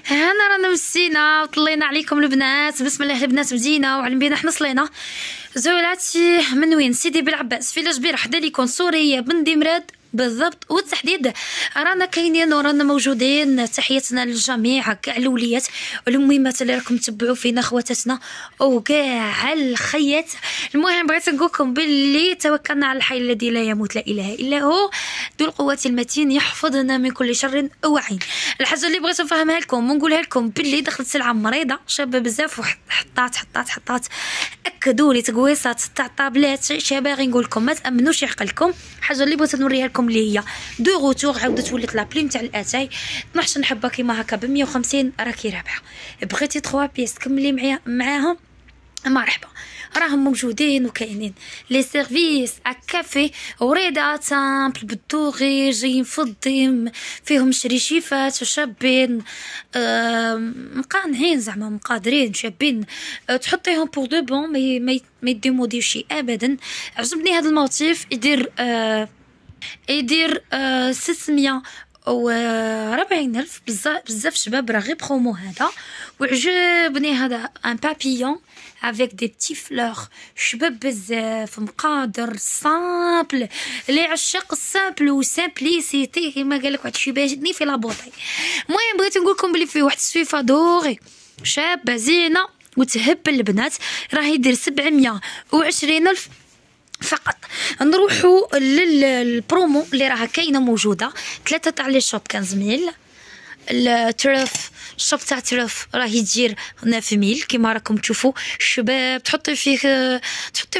هنا رانا مسينا وطلينا عليكم البنات. بسم الله البنات بدينا وعلم بينا حنا صلينا زولاتي من وين سيدي بالعباس في لاجبير حدا ليكون سوريه بن دمراد بالضبط. والتحديد رانا كاينين ورانا موجودين. تحياتنا للجميع كاع الوليات والمهمات اللي راكم تتبعوا فينا خواتاتنا وكاع الخيات. المهم بغيت نقولكم باللي توكلنا على الحي الذي لا يموت لا اله الا هو ذو القوه المتين يحفظنا من كل شر وعين. الحاجه اللي بغيت نفهمها لكم ونقولها لكم باللي دخلت سلعه مريضه شابه بزاف وحطات اكدوا لي تقويصات تاع طابلات شابه. نقول لكم ما تامنوش عقلكم. الحاجه اللي بغيت نوريها لكم اللي هي دو غوتور عاودت ولات لابلي نتاع الاتاي 12 حبه كيما هكا ب 150 راكي رابحه. بغيتي 3 بيس كملي معاهم مرحبا راهم موجودين وكاينين لي سيرفيس كافي وريدا سامبل بالدوغي جايين فضي فيهم شريشيفات وشابين مقانعين زعما مقادرين شابين تحطيهم بور دو بون ما يديموديو شي ابدا. عجبني هذا الموتيف يدير 640,000 بزاف شباب راه غير برومو هذا. وعجبني هذا ان بابيون avec des petits fleurs شباب بزاف مقادر سامبل لي عشاق السامبل وسامبليسيتي كما قال لك واحد الشي باجتني في لابوطي. المهم بغيت نقول لكم بلي فيه واحد السويفه دوري شابه زينه وتهبل البنات راه يدير 720,000 فقط. نروحوا للبرومو اللي راها كاينه موجوده 3 تاع لي شوب 15,000. الترف الشوب تاع ترف راه يدير 9,000 كيما راكم تشوفوا الشباب. تحطي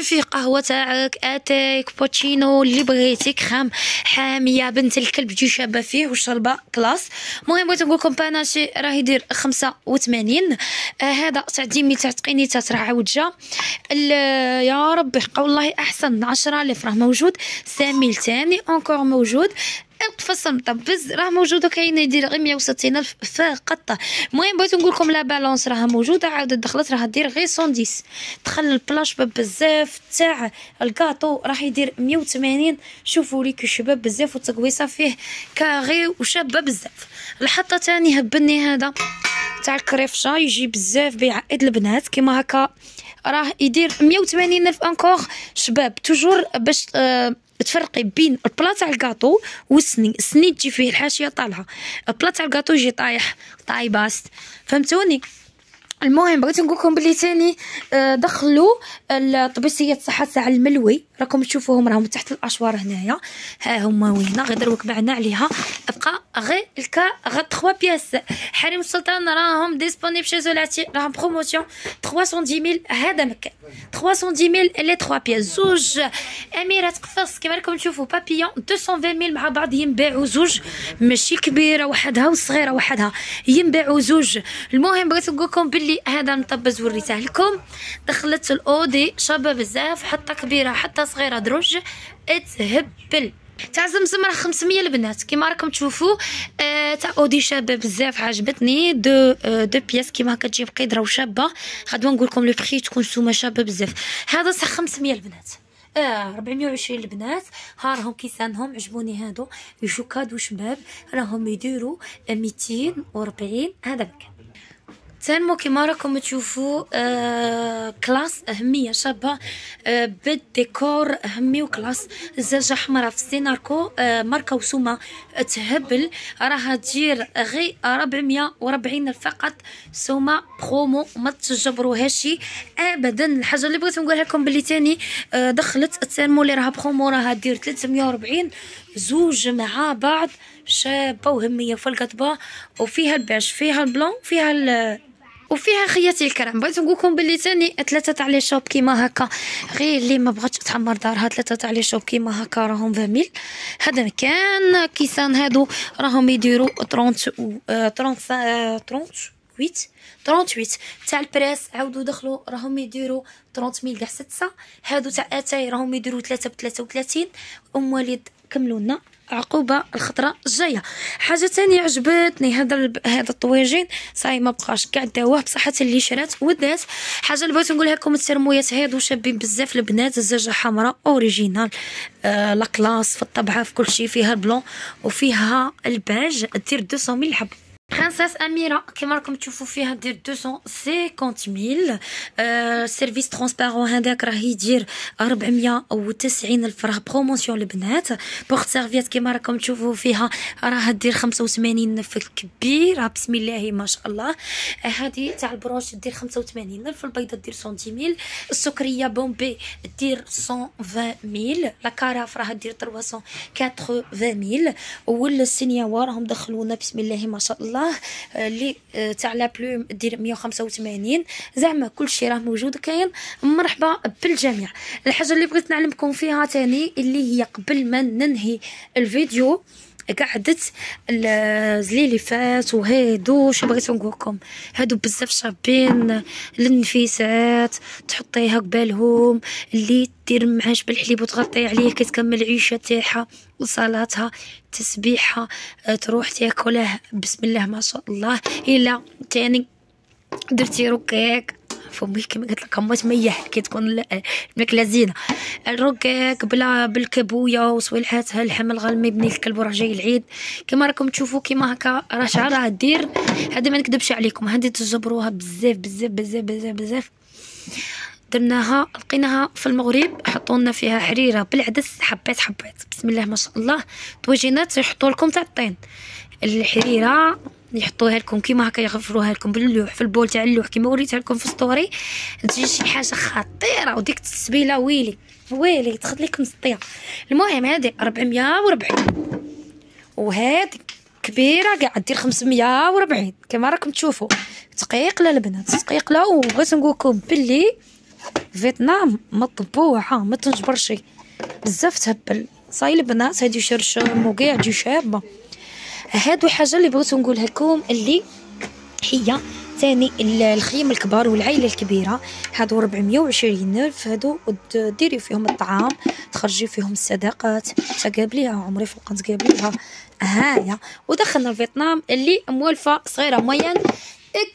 فيه قهوه تاعك اتاي كابوتشينو اللي بغيتي كريم حاميه بنت الكلب تجي شابه فيه وشربه كلاس. المهم بغيت نقول لكم باناشي راه يدير 85. هذا تاع 10,000 تاع تقينيتات راه عاود جا يا ربي حق والله احسن 10,000 راه موجود. 5,000 ثاني اونكور موجود. القفص مطبز راه موجود وكاين يدير غير 160,000 فقط. المهم بغيت نقول لكم لا بالونس راها موجوده عاود دخلت راه دير غير 110. دخل البلاش بزاف تاع الكاطو راح يدير 180. شوفوا لي شباب بزاف والتقويصه فيه كاغي وشابه بزاف. الحطه تاني هبني هذا تاع الكريفشه يجي بزاف بيعقد البنات كيما هكا راه يدير 180,000 انكور شباب. توجور باش تفرقي بين البلا تاع الكاطو والسني. السني تجي فيه الحاشيه طالعه البلا تاع الكاطو يجي طايح طايباست فهمتوني. المهم بغيت نقول لكم بلي ثاني دخلوا الطبيسيه صحه تاع الملوي راكم تشوفوهم راهم تحت الاشوار هنايا ها هما وينا غير دروك بعنا عليها بقى غير الكا غير 3 بياس. حريم السلطان راهم ديسپونيبل شي زولاتي راهم بروموسيون 310,000 هذا مكان 310,000 لي 3 بياس. زوج اميرات قفص كما راكم تشوفوا بابيون 220,000 مع بعض ينباعوا زوج ماشي كبيره وحدها وصغيره وحدها ينباعوا زوج. المهم بغيت نقول لكم باللي هذا المطبز وريته لكم. دخلت الاودي شابه بزاف حتى كبيره حتى صغيره دروج تهبل. تاع زمزم راه 500 البنات كيما راكم تشوفوا. تاع اودي شابه بزاف عجبتني دو بياس كيما هكا تجيب قدره وشابه. غادي نقول لكم لو بري تكون سومه شابه بزاف. هذا صح 500 البنات 420 البنات. ها راهم كيسانهم عجبوني هادو يجو كادو شباب راهم يديروا 240. هذا مكان تنمو كيما راكم تشوفوا كلاس أهمية شابة بالديكور أهمي وكلاس. الزجاجة حمراء في السيناركو ماركة وسومة تهبل راها تدير غير 440 فقط سومة برومو ما تجبروهاش ابدا. الحاجه اللي بغيت نقولها لكم بلي تاني دخلت التنمو اللي راها برومو راها دير 340 زوج مع بعض شابه وهميه في القطبه وفيها البيج فيها البلون وفيها خياتي الكرام. بغيت نقول لكم باللي ثاني 3 تاع لي شوب كيما هكا غير اللي ما بغاتش تعمر دارها 3 تاع لي شوب كيما هكا راهم 20,000. هذا مكان كيسان هادو راهم يديروا 38 تاع البريس عاودوا دخلوا راهم يديروا 30,000 كاع 6. هادو تاع اتاي راهم يديروا 3 ب 33. ام وليد كملوا لنا عقوبه الخطره الجايه. حاجه ثانيه عجبتني هذا الطويجين صاي ما بقاش كاع داوه بصحه اللي شرات ودات. حاجه اللي بغيت نقولها لكم الترمويات هادو شابين بزاف البنات. الزجاجه حمراء اوريجينال لا كلاس في الطبعه في كل شيء فيها البلون وفيها الباج دير 200,000 الحب. برنسس أميرة كيما راكم تشوفوا فيها دير 250,000. سيرفيس ترونسبارون هذاك راه يدير 490,000 راه بروموسيون البنات. بورت سيرفيات كيما راكم تشوفوا فيها راه دير 85,000 كبيره بسم الله ما شاء الله. هذه تاع البروش دير 85,000. البيضه دير 110,000. السكريه بومبي دير 120,000. لا كراف راه دير 380,000. والسينياوا راهم دخلونا بسم الله ما شاء الله اللي تاع لا بلوم دير 185. زعما كلشي راه موجود كاين. مرحبا بالجميع. الحاجه اللي بغيت نعلمكم فيها تاني اللي هي قبل ما ننهي الفيديو قعدت اللي فات وهادو شو بغيت نقولكم هادو بزاف شابين للنفيسات تحطيها قبالهم اللي دير معاش بالحليب وتغطي عليه كتكمل العيشه تاعها وصلاتها تسبيحها تروح تاكلها بسم الله ما شاء الله. الا تاني درتي ركاك فمي كما قلت لكم متميح كي تكون الماكله زينه. الركاك بلا بالكبويه وصويلحاتها اللحم الغلمي بني الكلب وراه جاي العيد كما راكم تشوفوا كيما هكا راه شعرها دير. هذا ما نكذبش عليكم هذه تجبروها بزاف بزاف بزاف بزاف بزاف. درناها لقيناها في المغرب حطوا لنا فيها حريره بالعدس حبات حبات بسم الله ما شاء الله. طويجينات يحطوا لكم تاع الطين الحريره يحطوها لكم كيما هكا يغفروها لكم باللوح في البول تاع اللوح كيما وريتها لكم في ستوري. تجي شي حاجه خطيره وديك التسبيله ويلي تاخذ لكم سطيا. المهم هذه 440 وهذه كبيره كاع دير 540 كما راكم تشوفوا. تقيقله البنات تقيقله. وبغيت نقول لكم باللي فيتنام مطبوعه ما تنجبرش بزاف تهبل صاي البنات هادي شرشم وكاع دي شابه. هادو حاجه اللي بغيت نقولها لكم اللي هي ثاني الخيم الكبار والعائله الكبيره هادو 420,000. هادو ديري فيهم الطعام تخرجي فيهم الصداقات تقابليها عمري فوق تقابليها هايا. ودخلنا فيتنام اللي موالفه صغيره موين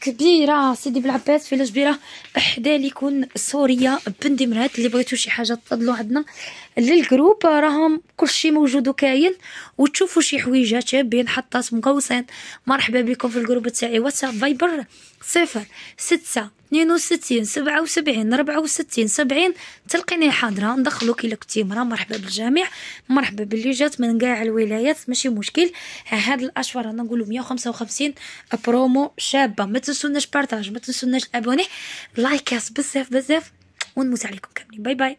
كبيره سيدي بالعباس في الجبيره حدا ليكون سوريا بن مرات. اللي بغيتو شي حاجه تفضلوا عندنا للجروب راهم كلشي موجود وكاين وتشوفوا شي حويجات شابين حطات مقوسين. مرحبا بكم في الجروب تاعي واتساب فايبر 0662 77 64 70 تلقيني حاضره ندخلوك الا كنتي مرا. مرحبا بالجميع مرحبا باللي جات من كاع الولايات ماشي مشكل. هاد الاشهر انا نقولوا 155 برومو شابه. ما تنسوناش بارطاج ما تنسوناش ابوني لايكات بزاف بزاف ونموت عليكم كاملين. باي باي.